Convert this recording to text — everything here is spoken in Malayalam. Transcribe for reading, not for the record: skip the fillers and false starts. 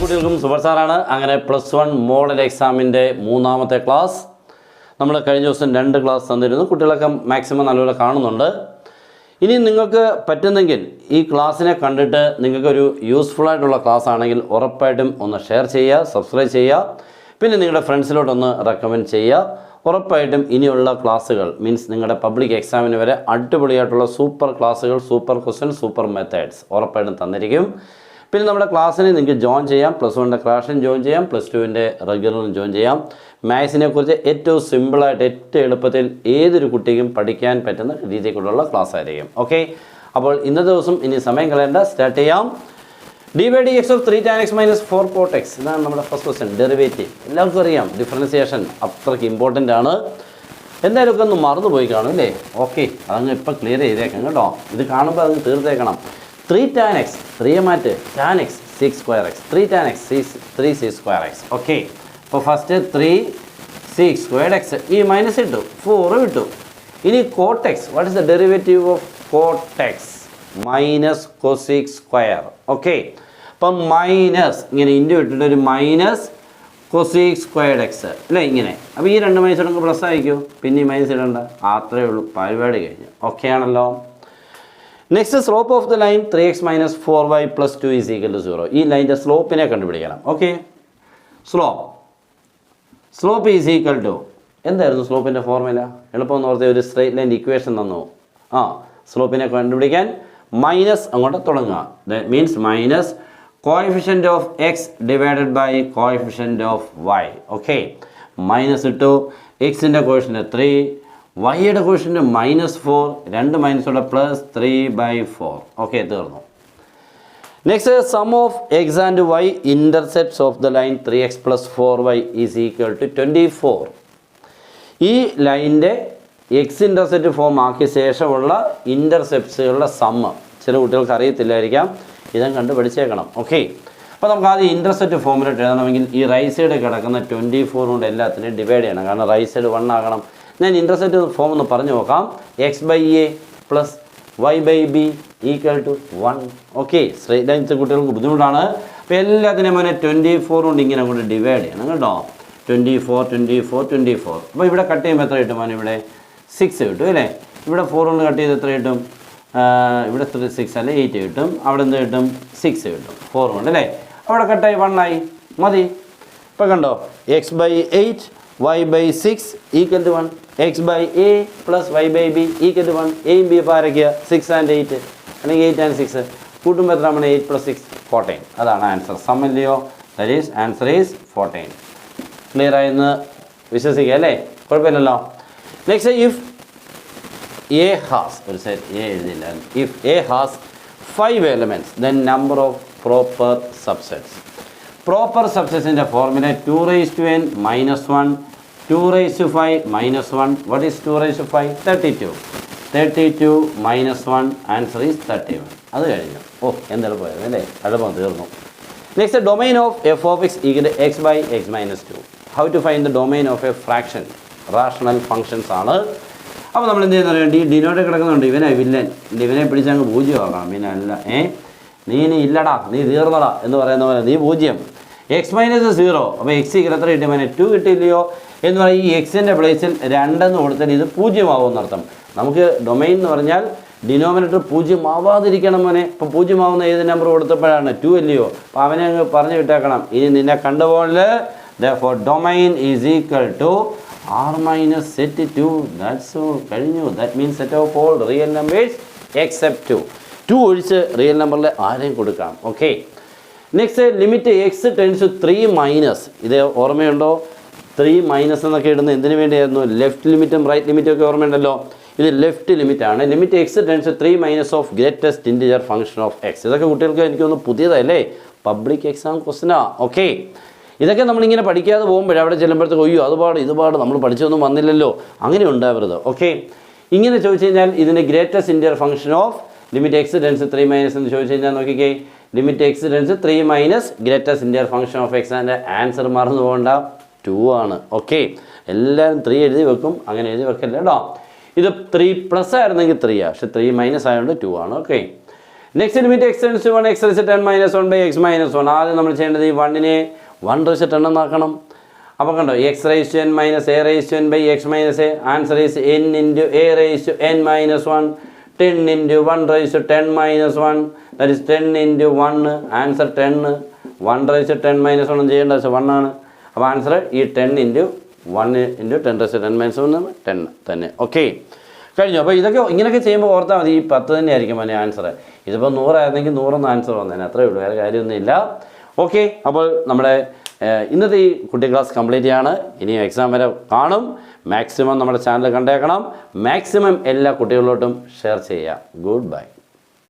കുട്ടികൾക്കും സൂപ്പർ സാറാണ്. അങ്ങനെ +1 മോഡൽ എക്സാമിൻ്റെ മൂന്നാമത്തെ ക്ലാസ്. നമ്മൾ കഴിഞ്ഞ ദിവസം 2 ക്ലാസ് തന്നിരുന്നു. കുട്ടികളൊക്കെ മാക്സിമം നല്ലപോലെ കാണുന്നുണ്ട്. ഇനി നിങ്ങൾക്ക് പറ്റുന്നെങ്കിൽ ഈ ക്ലാസ്സിനെ കണ്ടിട്ട് നിങ്ങൾക്കൊരു യൂസ്ഫുൾ ആയിട്ടുള്ള ക്ലാസ് ആണെങ്കിൽ ഉറപ്പായിട്ടും ഒന്ന് ഷെയർ ചെയ്യുക, സബ്സ്ക്രൈബ് ചെയ്യുക, പിന്നെ നിങ്ങളുടെ ഫ്രണ്ട്സിലോട്ടൊന്ന് റെക്കമെൻഡ് ചെയ്യുക. ഉറപ്പായിട്ടും ഇനിയുള്ള ക്ലാസ്സുകൾ മീൻസ് നിങ്ങളുടെ പബ്ലിക് എക്സാമിന് വരെ അടിപൊളിയായിട്ടുള്ള സൂപ്പർ ക്ലാസ്സുകൾ, സൂപ്പർ ക്വസ്റ്റ്യൻ, സൂപ്പർ മെത്തേഡ്സ് ഉറപ്പായിട്ടും തന്നിരിക്കും. പിന്നെ നമ്മുടെ ക്ലാസ്സിന് നിങ്ങൾക്ക് ജോയിൻ ചെയ്യാം. +1ൻ്റെ ക്രാഷിന് ജോയിൻ ചെയ്യാം, +2ൻ്റെ റെഗുലറിന് ജോയിൻ ചെയ്യാം. മാത്സിനെ കുറിച്ച് ഏറ്റവും സിമ്പിളായിട്ട് ഏറ്റവും എളുപ്പത്തിൽ ഏതൊരു കുട്ടിക്കും പഠിക്കാൻ പറ്റുന്ന രീതിക്കുള്ള ക്ലാസ് ആയിരിക്കും. ഓക്കെ, അപ്പോൾ ഇന്നത്തെ ദിവസം ഇനി സമയം കളയേണ്ട, സ്റ്റാർട്ട് ചെയ്യാം. d/dx of 3 tan x minus 4 cot x, ഇതാണ് നമ്മുടെ ഫസ്റ്റ് ക്വസ്റ്റ്യൻ. ഡെറിവേറ്റീവ് എല്ലാവർക്കും അറിയാം, ഡിഫറൻസിയേഷൻ അത്രയ്ക്ക് ഇമ്പോർട്ടൻ്റ് ആണ്. എന്തായാലും ഒക്കെ ഒന്ന് മറന്നുപോയി കാണും അല്ലേ? ഓക്കെ, അതങ്ങ് ഇപ്പം ക്ലിയർ ചെയ്തേക്കാം കേട്ടോ. ഇത് കാണുമ്പോൾ അതങ്ങ് തീർത്തേക്കണം. 3 tan x, 3 മാറ്റ്, tan x 6 square x, 3 tan x 3c square x. Okay, അപ്പോൾ ഫസ്റ്റ് 3c squared x, ഈ മൈനസ് ഇട്ടു, 4 വിട്ടു. ഇനി cot x, what is the derivative of cot x? Minus cosec square. Okay, അപ്പം മൈനസ് ഇങ്ങനെ ഇൻറ്റു ഇട്ടിട്ട് ഒരു മൈനസ് cosec സ്ക്വയർഡ് എക്സ് അല്ലേ, ഇങ്ങനെ. അപ്പോൾ ഈ 2 മൈനസ് ഇടുമ്പോൾ പ്ലസ് ആയിരിക്കും, പിന്നെ ഈ മൈനസ് ഇടണ്ട, അത്രയേ ഉള്ളൂ, പരിപാടി കഴിഞ്ഞു. ഓക്കെ ആണല്ലോ. Next, slope of the line 3x minus 4y plus 2 is equal to 0. ഈ ലൈൻ്റെ സ്ലോപ്പിനെ കണ്ടുപിടിക്കണം. Okay, slope is equal to, എന്തായിരുന്നു സ്ലോപ്പിൻ്റെ ഫോർമുല? എളുപ്പം ഓർത്ത് ഒരു സ്ട്രെയിറ്റ് ലൈൻ ഇക്വേഷൻ തന്നു. സ്ലോപ്പിനെ കണ്ടുപിടിക്കാൻ മൈനസ് അങ്ങോട്ട് തുടങ്ങുക. That means minus coefficient of x divided by coefficient of y. Okay, minus ഇട്ടു, എക്സിൻ്റെ കോഎഫിഷ്യൻ്റ് 3, വൈയുടെ കോഷ്യൻ്റ് -4, 2 മൈനസോടെ +3/4. ഓക്കെ, തീർന്നു. Next, sum of x and y intercepts of the line 3x + 4y is equal to 24. ഈ ലൈൻ്റെ എക്സ് ഇൻ്റർസെപ്റ്റ് ഫോം ആക്കിയ ശേഷമുള്ള ഇൻ്റർസെപ്റ്റ്സുകളുടെ സമ്മ് ചില കുട്ടികൾക്ക് അറിയത്തില്ലായിരിക്കാം, ഇതും കണ്ട് പഠിച്ചേക്കണം. ഓക്കെ, അപ്പോൾ നമുക്ക് ആദ്യം ഇൻ്റർസെപ്റ്റ് ഫോമിലോട്ട് എഴുതണമെങ്കിൽ ഈ റൈറ്റ് സൈഡ് കിടക്കുന്ന 24 കൊണ്ട് എല്ലാത്തിനെയും ഡിവൈഡ് ചെയ്യണം, കാരണം റൈറ്റ് സൈഡ് 1 ആകണം. ഞാൻ ഇൻ്റർസെപ്റ്റ് ഫോം ഒന്ന് പറഞ്ഞു നോക്കാം. x/a + y/b = 1. Okay, straight lines കുട്ടികൾക്ക് ബുദ്ധിമുട്ടാണ്. അപ്പോൾ എല്ലാത്തിനെയും മോനെ 24 കൊണ്ട് ഇങ്ങനെ അങ്ങോട്ട് ഡിവൈഡ് ചെയ്യണം കേട്ടോ. 24, 24, 24. അപ്പോൾ ഇവിടെ കട്ട് ചെയ്യുമ്പോൾ എത്ര കിട്ടും മോനെ? ഇവിടെ 6 കിട്ടും അല്ലേ. ഇവിടെ 4 കൊണ്ട് കട്ട് ചെയ്ത് എത്ര കിട്ടും? ഇവിടെ 6 അല്ലെ 8 കിട്ടും. അവിടെ എന്ത് കിട്ടും? 6 കിട്ടും 4 കൊണ്ട് അല്ലേ. അവിടെ കട്ടായി 1 ആയി, മതി. ഇപ്പോൾ കണ്ടോ, x/8 y/6 = 1, x/a + y/b = 1. എയും ബി ഇപ്പോൾ ആരൊക്കെയാണ്? 6 and 8, അല്ലെങ്കിൽ 8 and 6 കൂട്ടുമ്പോൾ എത്ര നമ്മൾ? 8 + 6 14. അതാണ് ആൻസർ. സമ്മല്ലയോ? That is answer is 14. Clear ആയെന്ന് വിശ്വസിക്കുക അല്ലേ? കുഴപ്പമില്ലല്ലോ. നെക്സ്റ്റ്, ഇഫ് എ ഹാസ്, ഒരു സെറ്റ് എ എഴുതില്ല, if A has 5 elements, then number of proper subsets. Proper സബ്സെറ്റ്സിൻ്റെ formula 2n - 1, 2⁵ - 1. What is 2⁵? 32. 32 - 1, answer is 31. അത് കഴിഞ്ഞു. ഓ, എന്തെളുപ്പമായിരുന്നു അല്ലേ? എളുപ്പം തീർന്നു. Next, domain of f of x = x/x - 2. How to find the domain of a fraction? Rational functions ആണ്. അപ്പോൾ നമ്മൾ എന്ത് ചെയ്യുന്ന അറിയാം, ഈ ഡിനോട്ട് കിടക്കുന്നുണ്ട്, ഇവനെ വില്ലൻ, ഇവനെ പിടിച്ചങ്ങ് 0 ആക്കണം. പിന്നെ അല്ല, നീ ഇല്ലടാ, നീ തീർന്നടാ എന്ന് പറയുന്ന പോലെ നീ 0, x - 0. അപ്പോൾ x എത്ര കിട്ടിയ മോനെ? 2 കിട്ടിയില്ലയോ എന്ന് പറയും. ഈ എക്സിൻ്റെ പ്ലേസിൽ 2 എന്ന് കൊടുത്താൽ ഇത് 0 ആവുമെന്നർത്ഥം. നമുക്ക് ഡൊമൈൻ എന്ന് പറഞ്ഞാൽ ഡിനോമിനേറ്റർ 0 ആവാതിരിക്കണം മോനെ. ഇപ്പോൾ 0 ആവുന്ന ഏത് നമ്പർ കൊടുത്തപ്പോഴാണ്? 2 അല്ലയോ. അപ്പോൾ അവനെ അങ്ങ് പറഞ്ഞു വിട്ടേക്കണം. ഇനി നിന്നെ കണ്ടുപോലെ therefore domain is equal to r - set 2. That's all, കഴിഞ്ഞു. That means set of all real numbers except 2. 2 ഒഴിച്ച് റിയൽ നമ്പറിൽ ആരെയും കൊടുക്കാം. ഓക്കെ, നെക്സ്റ്റ്, ലിമിറ്റ് x → 3 - ഇത് ഓർമ്മയുണ്ടോ? 3 - എന്നൊക്കെ ഇടുന്നത് എന്തിനു വേണ്ടിയായിരുന്നു? ലെഫ്റ്റ് ലിമിറ്റും റൈറ്റ് ലിമിറ്റും ഒക്കെ ഓർമ്മയുണ്ടല്ലോ. ഇത് ലെഫ്റ്റ് ലിമിറ്റാണ്. Limit x → 3 - of greatest integer function of x. ഇതൊക്കെ കുട്ടികൾക്ക് എനിക്കൊന്ന് പുതിയതല്ലേ, പബ്ലിക് എക്സാം ക്വസ്റ്റനാ. ഓക്കെ, ഇതൊക്കെ നമ്മളിങ്ങനെ പഠിക്കാതെ പോകുമ്പോഴേ അവിടെ ചെല്ലുമ്പോഴത്തേക്ക് ഒയ്യോ ഇതുപാട് നമ്മൾ പഠിച്ചൊന്നും വന്നില്ലല്ലോ, അങ്ങനെ ഉണ്ടാവരുത്. ഓക്കെ, ഇങ്ങനെ ചോദിച്ചു കഴിഞ്ഞാൽ ഇതിൻ്റെ greatest integer function off limit x → 3 - എന്ന് ചോദിച്ചു കഴിഞ്ഞാൽ നോക്കിക്കേ, limit x → 3 - greatest integer function of x. അതിൻ്റെ ആൻസർ മറന്നു പോകണ്ട, 2 ആണ്. ഓക്കെ, എല്ലാവരും 3 എഴുതി വെക്കും, അങ്ങനെ എഴുതി വെക്കല്ലേ കേട്ടോ. ഇത് 3+ ആയിരുന്നെങ്കിൽ 3 ആണ്, പക്ഷെ 3- ആയതുകൊണ്ട് 2 ആണ്. Okay, next limit x tends to 1 x raise 10 minus 1 by x minus 1. ആദ്യം നമ്മൾ ചെയ്യേണ്ടത് ഈ 1നെ 1 റൈസ് 10 എന്നാക്കണം. അപ്പോൾ കണ്ടോ x raise to n minus a raise to n by x minus a. Answer is n into a raise to n minus 1 10 into 1 raise to 10 minus 1 that is 10 into 1. Answer 10. 1 raise to 10 minus 1 ചെയ്യേണ്ട ആവശ്യം 1 ആണ്. അപ്പോൾ ആൻസർ ഈ 10 into 1 into 10 raise to 10 minus 1 10 തന്നെ. ഓക്കെ, കഴിഞ്ഞു. അപ്പോൾ ഇതൊക്കെ ഇങ്ങനെയൊക്കെ ചെയ്യുമ്പോൾ ഓർത്താൽ മതി ഈ 10 തന്നെയായിരിക്കും അതിൻ്റെ ആൻസർ. ഇതിപ്പോൾ 100 ആയിരുന്നെങ്കിൽ 100 ആൻസർ വന്നേനെ, അത്രേ ഉള്ളൂ, വേറെ കാര്യമൊന്നുമില്ല. ഓക്കെ, അപ്പോൾ നമ്മുടെ ഇന്നത്തെ ഈ കുട്ടി ക്ലാസ് കംപ്ലീറ്റ് ചെയ്യാണ്. ഇനി എക്സാം വരെ കാണും. മാക്സിമം നമ്മുടെ ചാനൽ കണ്ടേക്കണം. മാക്സിമം എല്ലാ കുട്ടികളിലോട്ടും ഷെയർ ചെയ്യുക. Good bye.